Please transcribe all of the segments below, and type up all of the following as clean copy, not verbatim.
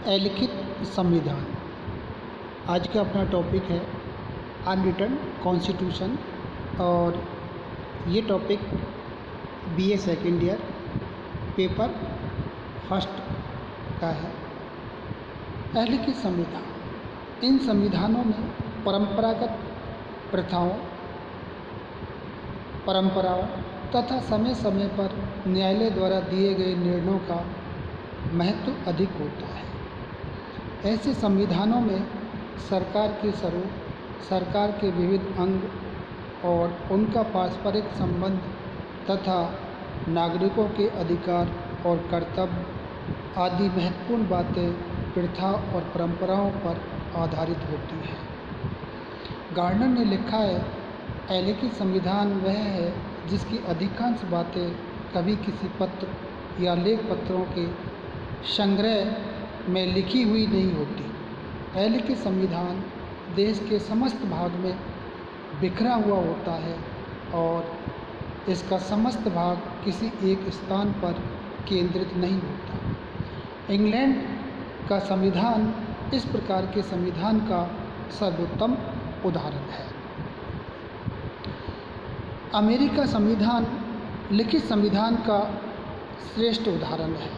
अलिखित संविधान। आज का अपना टॉपिक है अनरिटन कॉन्स्टिट्यूशन और ये topic BA second year paper first का है। अलिखित संविधान, इन संविधानों में परंपराओं तथा समय समय पर न्यायालय द्वारा दिए गए निर्णयों का महत्व अधिक होता है। ऐसे संविधानों में सरकार के स्वरूप, सरकार के विविध अंग और उनका पारस्परिक संबंध तथा नागरिकों के अधिकार और कर्तव्य आदि महत्वपूर्ण बातें प्रथा और परंपराओं पर आधारित होती हैं। गार्डनर ने लिखा है, अलिखित संविधान वह है जिसकी अधिकांश बातें कभी किसी पत्र या लेख पत्रों के संग्रह में लिखी हुई नहीं होती। अलिखित संविधान देश के समस्त भाग में बिखरा हुआ होता है और इसका समस्त भाग किसी एक स्थान पर केंद्रित नहीं होता। इंग्लैंड का संविधान इस प्रकार के संविधान का सर्वोत्तम उदाहरण है। अमेरिका संविधान लिखित संविधान का श्रेष्ठ उदाहरण है,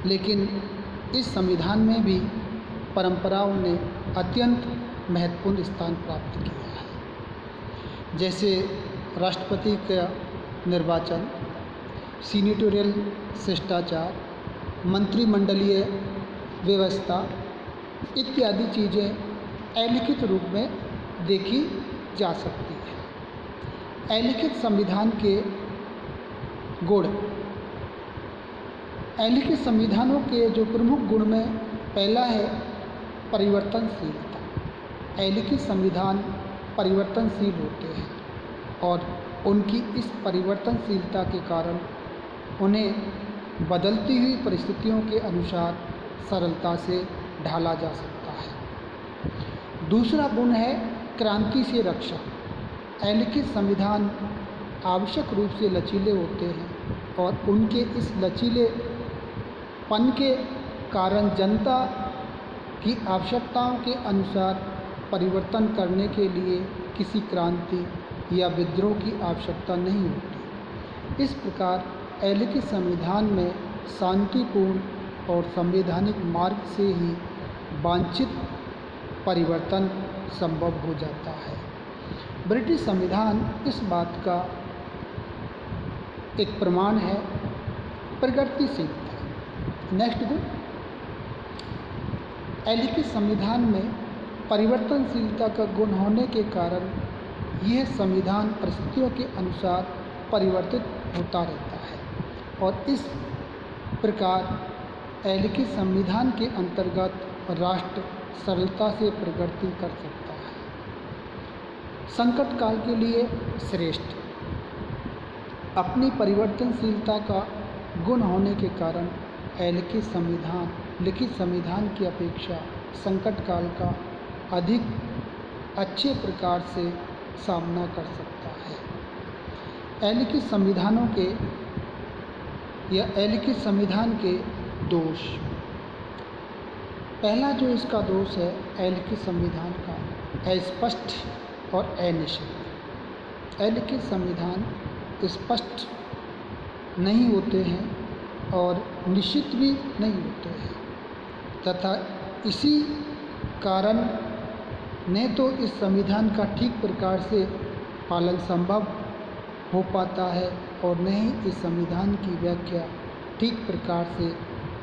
लेकिन इस संविधान में भी परंपराओं ने अत्यंत महत्वपूर्ण स्थान प्राप्त किया है, जैसे राष्ट्रपति का निर्वाचन, सीनेटोरियल शिष्टाचार, मंत्रिमंडलीय व्यवस्था इत्यादि चीज़ें अलिखित रूप में देखी जा सकती है। अलिखित संविधान के गुण। अलिखित संविधानों के जो प्रमुख गुण में पहला है परिवर्तनशीलता। अलिखित संविधान परिवर्तनशील होते हैं और उनकी इस परिवर्तनशीलता के कारण उन्हें बदलती हुई परिस्थितियों के अनुसार सरलता से ढाला जा सकता है। दूसरा गुण है क्रांति से रक्षा। अलिखित संविधान आवश्यक रूप से लचीले होते हैं और उनके इस लचीलेपन के कारण जनता की आवश्यकताओं के अनुसार परिवर्तन करने के लिए किसी क्रांति या विद्रोह की आवश्यकता नहीं होती। इस प्रकार अलिखित संविधान में शांतिपूर्ण और संवैधानिक मार्ग से ही वांछित परिवर्तन संभव हो जाता है। ब्रिटिश संविधान इस बात का एक प्रमाण है। प्रगतिशीलता। नेक्स्ट गुण, अलिखित संविधान में परिवर्तनशीलता का गुण होने के कारण यह संविधान परिस्थितियों के अनुसार परिवर्तित होता रहता है और इस प्रकार अलिखित संविधान के अंतर्गत राष्ट्र सरलता से प्रगति कर सकता है। संकट काल के लिए श्रेष्ठ। अपनी परिवर्तनशीलता का गुण होने के कारण अलिखित संविधान लिखित संविधान की अपेक्षा संकट काल का अधिक अच्छे प्रकार से सामना कर सकता है। अलिखित संविधान के दोष। पहला जो इसका दोष है अलिखित संविधान का, अस्पष्ट और अनिश्चित। अलिखित संविधान स्पष्ट नहीं होते हैं और निश्चित भी नहीं होते हैं तथा इसी कारण न तो इस संविधान का ठीक प्रकार से पालन संभव हो पाता है और न ही इस संविधान की व्याख्या ठीक प्रकार से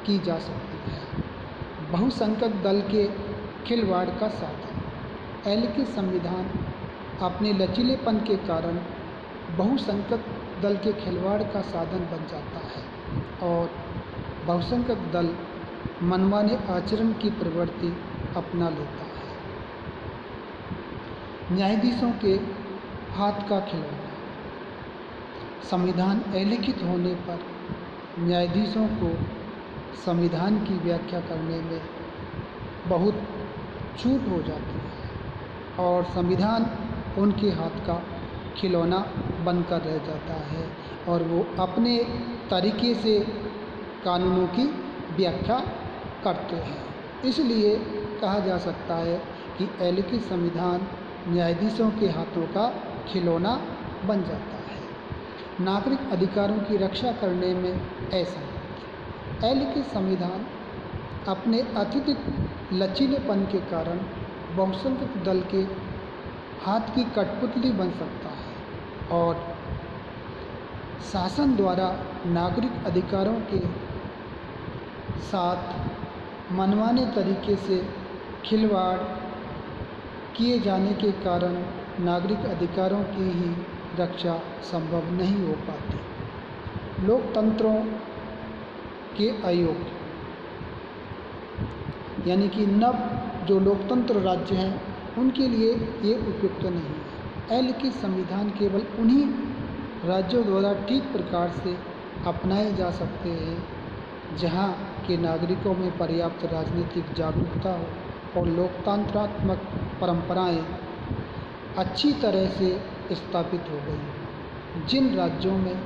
की जा सकती है। बहुसंख्यक दल के खिलवाड़ का साधन। अलिखित संविधान अपने लचीलेपन के कारण बहुसंख्यक दल के खिलवाड़ का साधन बन जाता है और बहुसंख्यक दल मनमाने आचरण की प्रवृत्ति अपना लेता है। न्यायाधीशों के हाथ का खिलौना। संविधान अलिखित होने पर न्यायाधीशों को संविधान की व्याख्या करने में बहुत छूट हो जाती है और संविधान उनके हाथ का खिलौना बनकर रह जाता है और वो अपने तरीके से कानूनों की व्याख्या करते हैं। इसलिए कहा जा सकता है कि एलिखित संविधान न्यायाधीशों के हाथों का खिलौना बन जाता है। नागरिक अधिकारों की रक्षा करने में असमर्थ। एलिखित संविधान अपने अत्यधिक लचीलेपन के कारण बहुसंख्यक दल के हाथ की कठपुतली बन सकता है और शासन द्वारा नागरिक अधिकारों के साथ मनमाने तरीके से खिलवाड़ किए जाने के कारण नागरिक अधिकारों की ही रक्षा संभव नहीं हो पाती। लोकतंत्रों के अयोग्य यानी कि नव जो लोकतंत्र राज्य हैं उनके लिए ये उपयुक्त नहीं है। एलिखित संविधान केवल उन्हीं राज्यों द्वारा ठीक प्रकार से अपनाए जा सकते हैं जहाँ के नागरिकों में पर्याप्त राजनीतिक जागरूकता हो और लोकतंत्रात्मक परंपराएं अच्छी तरह से स्थापित हो गई। जिन राज्यों में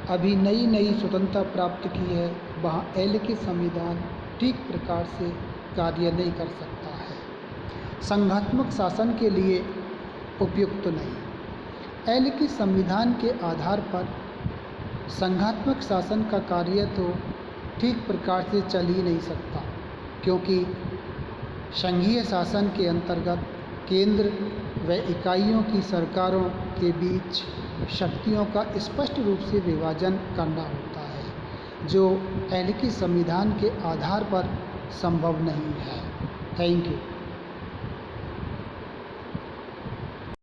अभी नई नई स्वतंत्रता प्राप्त की है वहाँ एलिखित संविधान ठीक प्रकार से कार्य नहीं कर सकता है, संघात्मक शासन के लिए उपयुक्त नहीं। एलिखित संविधान के आधार पर संघात्मक शासन का कार्य तो ठीक प्रकार से चल ही नहीं सकता, क्योंकि संघीय शासन के अंतर्गत केंद्र व इकाइयों की सरकारों के बीच शक्तियों का स्पष्ट रूप से विभाजन करना होता है, जो एलिखित संविधान के आधार पर संभव नहीं है। Thank you.